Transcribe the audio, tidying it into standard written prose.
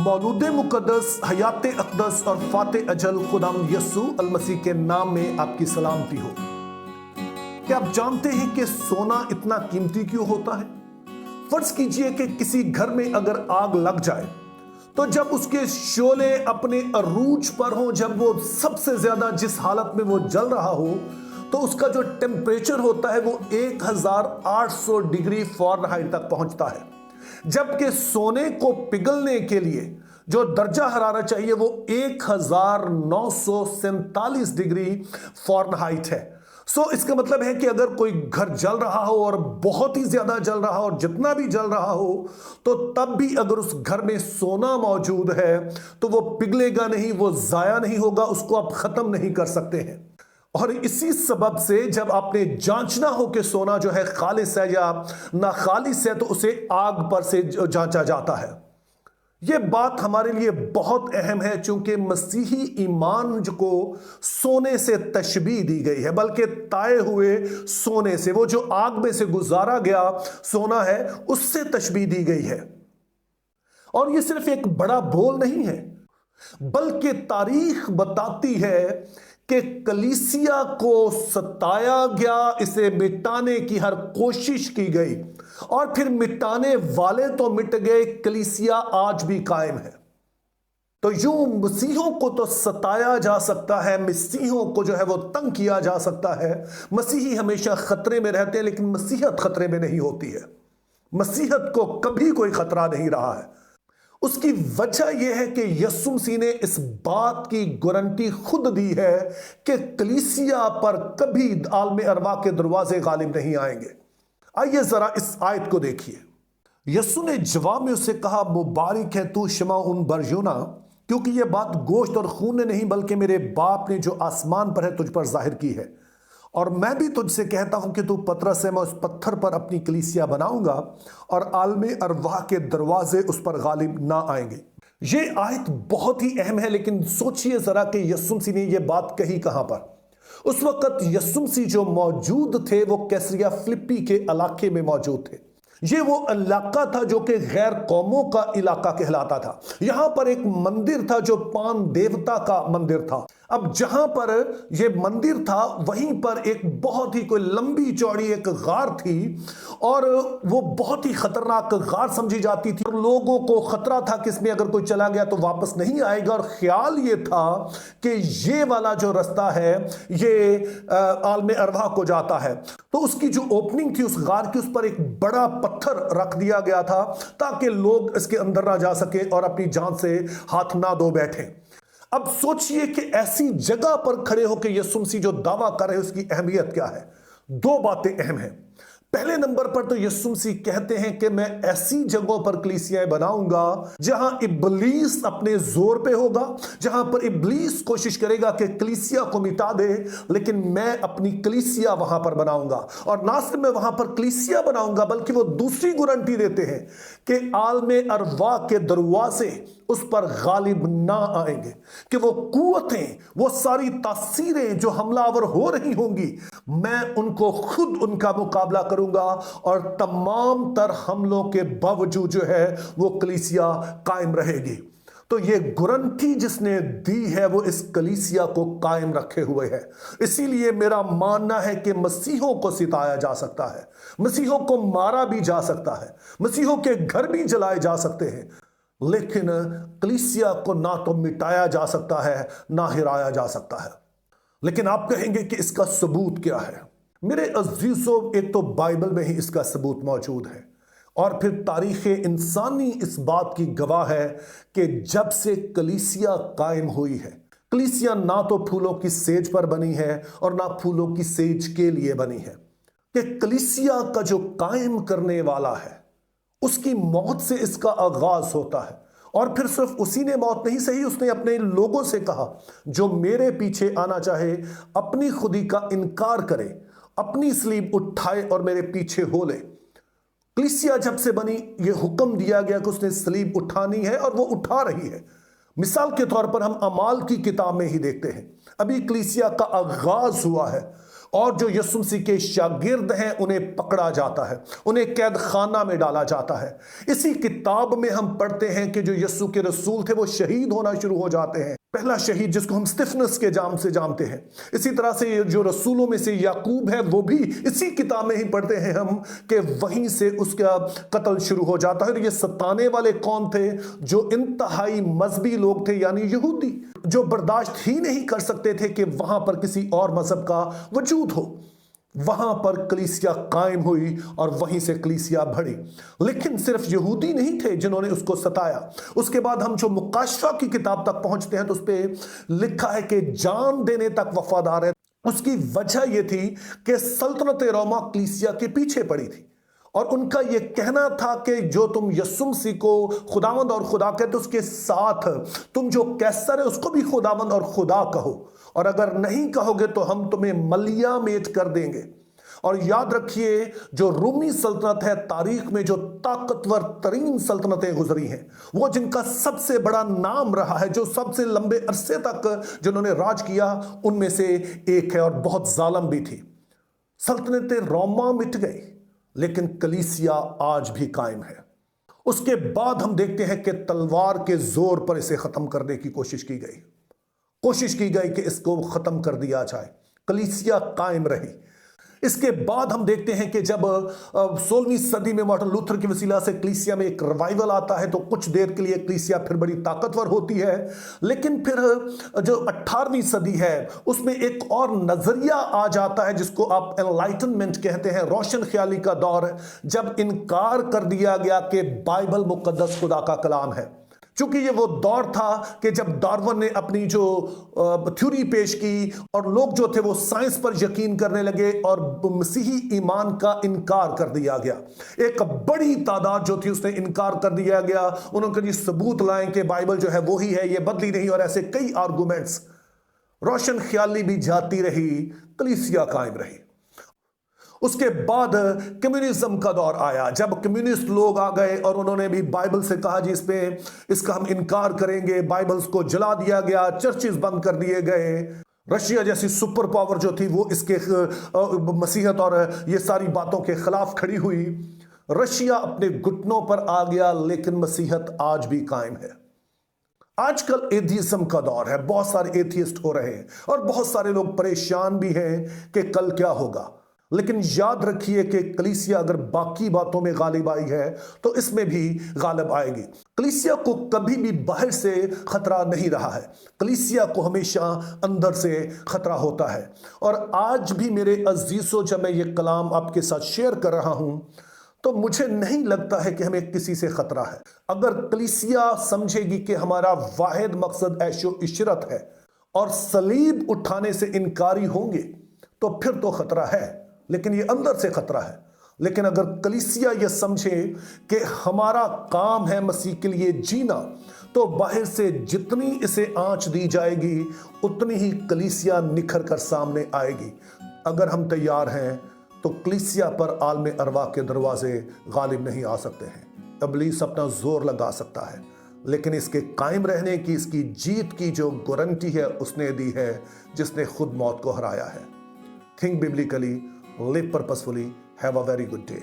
मौलूद मुक़द्दस, हयात अक़दस और फ़ाते अजल खुदाम यसू अलमसीह के नाम में आपकी सलामती हो। क्या आप जानते हैं कि सोना इतना कीमती क्यों होता है? फर्ज कीजिए कि किसी घर में अगर आग लग जाए तो जब उसके शोले अपने अरूज पर हों, जब वो सबसे ज्यादा जिस हालत में वो जल रहा हो, तो उसका जो टेम्परेचर होता है वो 1800 डिग्री फ़ारेनहाइट तक पहुंचता है, जबकि सोने को पिघलने के लिए जो दर्जा हरारत चाहिए वो 1947 डिग्री फ़ारेनहाइट है। इसका मतलब है कि अगर कोई घर जल रहा हो और बहुत ही ज्यादा जल रहा हो और जितना भी जल रहा हो, तो तब भी अगर उस घर में सोना मौजूद है तो वो पिघलेगा नहीं, वो जाया नहीं होगा, उसको आप खत्म नहीं कर सकते हैं। और इसी सबब से जब आपने जांचना हो कि सोना जो है खालिस है या ना खालिस है, तो उसे आग पर से जांचा जाता है। यह बात हमारे लिए बहुत अहम है, चूंकि मसीही ईमान को सोने से तशबीह दी गई है, बल्कि ताए हुए सोने से, वो जो आग में से गुजारा गया सोना है उससे तशबीह दी गई है। और यह सिर्फ एक बड़ा बोल नहीं है, बल्कि तारीख बताती है कि कलीसिया को सताया गया, इसे मिटाने की हर कोशिश की गई और फिर मिटाने वाले तो मिट गए, कलीसिया आज भी कायम है। तो यूं मसीहों को तो सताया जा सकता है, मसीहों को जो है वो तंग किया जा सकता है। मसीही हमेशा खतरे में रहते हैं, लेकिन मसीहत खतरे में नहीं होती है। मसीहत को कभी कोई खतरा नहीं रहा है। उसकी वजह यह है कि यीशु मसीह ने इस बात की गारंटी खुद दी है कि कलीसिया पर कभी आलम अरवा के दरवाजे गालिब नहीं आएंगे। आइए जरा इस आयत को देखिए। यीशु ने जवाब में उससे कहा, मुबारक है तू शिमौन बरयोना, क्योंकि यह बात गोश्त और खून ने नहीं बल्कि मेरे बाप ने जो आसमान पर है तुझ पर जाहिर की है। और मैं भी तुझसे कहता हूं कि तू पतरस है, मैं उस पत्थर पर अपनी कलीसिया बनाऊंगा और आलम अरवाह के दरवाजे उस पर गालिब ना आएंगे। ये आयत बहुत ही अहम है, लेकिन सोचिए जरा कि यीशु मसीह ने यह बात कही कहां पर। उस वक्त यीशु मसीह जो मौजूद थे वो कैसरिया फिलिप्पी के इलाके में मौजूद थे। ये वो इलाका था जो कि गैर कौमों का इलाका कहलाता था। यहां पर एक मंदिर था जो पान देवता का मंदिर था। अब जहां पर यह मंदिर था वहीं पर एक बहुत ही कोई लंबी चौड़ी एक गार थी, और वो बहुत ही खतरनाक गार समझी जाती थी। लोगों को खतरा था कि इसमें अगर कोई चला गया तो वापस नहीं आएगा, और ख्याल ये था कि ये वाला जो रास्ता है ये आलम अरवाह को जाता है। तो उसकी जो ओपनिंग थी उस गार की, उस पर एक बड़ा पत्थर रख दिया गया था ताकि लोग इसके अंदर ना जा सके और अपनी जान से हाथ ना धो बैठे। अब सोचिए कि ऐसी जगह पर खड़े होकर यीशु मसीह जो दावा कर रहे हैं उसकी अहमियत क्या है। दो बातें अहम हैं। पहले नंबर पर तो यीशु मसीह कहते हैं कि मैं ऐसी जगहों पर कलीसियाएं बनाऊंगा जहां इब्लीस अपने जोर पे होगा, जहां पर इब्लीस कोशिश करेगा कि कलीसिया को मिटा दे, लेकिन मैं अपनी कलीसिया वहां पर बनाऊंगा। और ना सिर्फ मैं वहां पर कलीसिया बनाऊंगा, बल्कि वो दूसरी गारंटी देते हैं कि आलम अरवाह के दरवाजे उस पर गालिब ना आएंगे, कि वो कुव्वतें, वो सारी तासीरें जो हमलावर हो रही होंगी, मैं उनको खुद उनका मुकाबला करूंगा और तमाम तर हमलों के बावजूद जो है वो कलीसिया कायम रहेगी। तो ये गारंटी जिसने दी है वो इस कलीसिया को कायम रखे हुए है। इसीलिए मेरा मानना है कि मसीहों को सिताया जा सकता है, मसीहों को मारा भी जा सकता है, मसीहों के घर भी जलाए जा सकते हैं, लेकिन कलीसिया को ना तो मिटाया जा सकता है ना हिराया जा सकता है। लेकिन आप कहेंगे कि इसका सबूत क्या है? मेरे अजीजों, एक तो बाइबल में ही इसका सबूत मौजूद है, और फिर तारीख इंसानी इस बात की गवाह है कि जब से कलीसिया कायम हुई है, कलीसिया ना तो फूलों की सेज पर बनी है और ना फूलों की सेज के लिए बनी है, कि कलीसिया का जो कायम करने वाला है उसकी मौत से इसका आगाज होता है। और फिर सिर्फ उसी ने मौत नहीं सही, उसने अपने लोगों से कहा, जो मेरे पीछे आना चाहे अपनी खुदी का इनकार करे, अपनी सलीब उठाए और मेरे पीछे हो ले। कलीसिया जब से बनी ये हुक्म दिया गया कि उसने सलीब उठानी है, और वो उठा रही है। मिसाल के तौर पर हम अमाल की किताब में ही देखते हैं, अभी कलीसिया का आगाज हुआ है, और जो यीशु मसीह के शागिर्द हैं उन्हें पकड़ा जाता है, उन्हें कैद खाना में डाला जाता है। इसी किताब में हम पढ़ते हैं कि जो यीशु के रसूल थे वो शहीद होना शुरू हो जाते हैं। पहला शहीद जिसको हम स्टिफनस के नाम से जानते हैं। इसी तरह से जो रसूलों में से याकूब है वो भी इसी किताब में ही पढ़ते हैं हम कि वहीं से उसका कत्ल शुरू हो जाता है। और ये सताने वाले कौन थे? जो इंतहाई मजहबी लोग थे, यानी यहूदी, जो बर्दाश्त ही नहीं कर सकते थे कि वहां पर किसी और मजहब का वजूद हो। वहां पर कलीसिया कायम हुई और वहीं से कलीसिया बढ़ी। लेकिन सिर्फ यहूदी नहीं थे जिन्होंने उसको सताया। उसके बाद हम जो मुकाशफा की किताब तक पहुंचते हैं तो उस पर लिखा है कि जान देने तक वफादार है। उसकी वजह यह थी कि सल्तनत रोमा कलीसिया के पीछे पड़ी थी और उनका यह कहना था कि जो तुम यीशु मसीह को खुदावंद और खुदा कहते उसके साथ तुम जो कैसर है उसको भी खुदावंद और खुदा कहो, और अगर नहीं कहोगे तो हम तुम्हें मलिया मेट कर देंगे। और याद रखिए, जो रूमी सल्तनत है, तारीख में जो ताकतवर तरीन सल्तनतें गुजरी हैं, वो जिनका सबसे बड़ा नाम रहा है, जो सबसे लंबे अरसे तक जिन्होंने राज किया, उनमें से एक है और बहुत जालिम भी थी। सल्तनत रोमा मिट गई लेकिन कलीसिया आज भी कायम है। उसके बाद हम देखते हैं कि तलवार के जोर पर इसे खत्म करने की कोशिश की गई कि इसको खत्म कर दिया जाए। कलीसिया कायम रही। इसके बाद हम देखते हैं कि जब 16वीं सदी में मार्टिन लूथर की वसीला से कलीसिया में एक रिवाइवल आता है तो कुछ देर के लिए कलीसिया फिर बड़ी ताकतवर होती है। लेकिन फिर जो 18वीं सदी है उसमें एक और नजरिया आ जाता है जिसको आप एनलाइटनमेंट कहते हैं, रोशन ख्याली का दौर, जब इनकार कर दिया गया कि बाइबल मुकद्दस खुदा का कलाम है। चूंकि ये वो दौर था कि जब डार्विन ने अपनी जो थ्योरी पेश की और लोग जो थे वो साइंस पर यकीन करने लगे और मसीही ईमान का इनकार कर दिया गया। एक बड़ी तादाद जो थी उसने इनकार कर दिया गया। उन्होंने कहा सबूत लाएं कि बाइबल जो है वो ही है, ये बदली नहीं, और ऐसे कई आर्गुमेंट्स। रोशन ख्याली भी जाती रही, कलीसिया कायम रही। उसके बाद कम्युनिज्म का दौर आया, जब कम्युनिस्ट लोग आ गए और उन्होंने भी बाइबल से कहा जी इसका हम इनकार करेंगे। बाइबल्स को जला दिया गया, चर्चेस बंद कर दिए गए। रशिया जैसी सुपर पावर जो थी वो इसके मसीहत और ये सारी बातों के खिलाफ खड़ी हुई। रशिया अपने घुटनों पर आ गया लेकिन मसीहत आज भी कायम है। आजकल एथियज्म का दौर है, बहुत सारे एथियस्ट हो रहे हैं और बहुत सारे लोग परेशान भी हैं कि कल क्या होगा। लेकिन याद रखिए कि कलीसिया अगर बाकी बातों में गालिब आई है तो इसमें भी गालिब आएगी। कलीसिया को कभी भी बाहर से खतरा नहीं रहा है, कलीसिया को हमेशा अंदर से खतरा होता है। और आज भी मेरे अजीजों, जब मैं ये कलाम आपके साथ शेयर कर रहा हूं तो मुझे नहीं लगता है कि हमें किसी से खतरा है। अगर कलीसिया समझेगी कि हमारा वाहिद मकसद ऐशो इशरत है और सलीब उठाने से इनकारी होंगे तो फिर तो खतरा है, लेकिन ये अंदर से खतरा है। लेकिन अगर कलीसिया ये समझे कि हमारा काम है मसीह के लिए जीना, तो बाहर से जितनी इसे आंच दी जाएगी उतनी ही कलीसिया निखर कर सामने आएगी। अगर हम तैयार हैं तो कलीसिया पर आलम अरवा के दरवाजे गालिब नहीं आ सकते हैं। इब्लीस अपना जोर लगा सकता है, लेकिन इसके कायम रहने की, इसकी जीत की जो गारंटी है उसने दी है जिसने खुद मौत को हराया है। Think biblically, live purposefully. Have a very good day.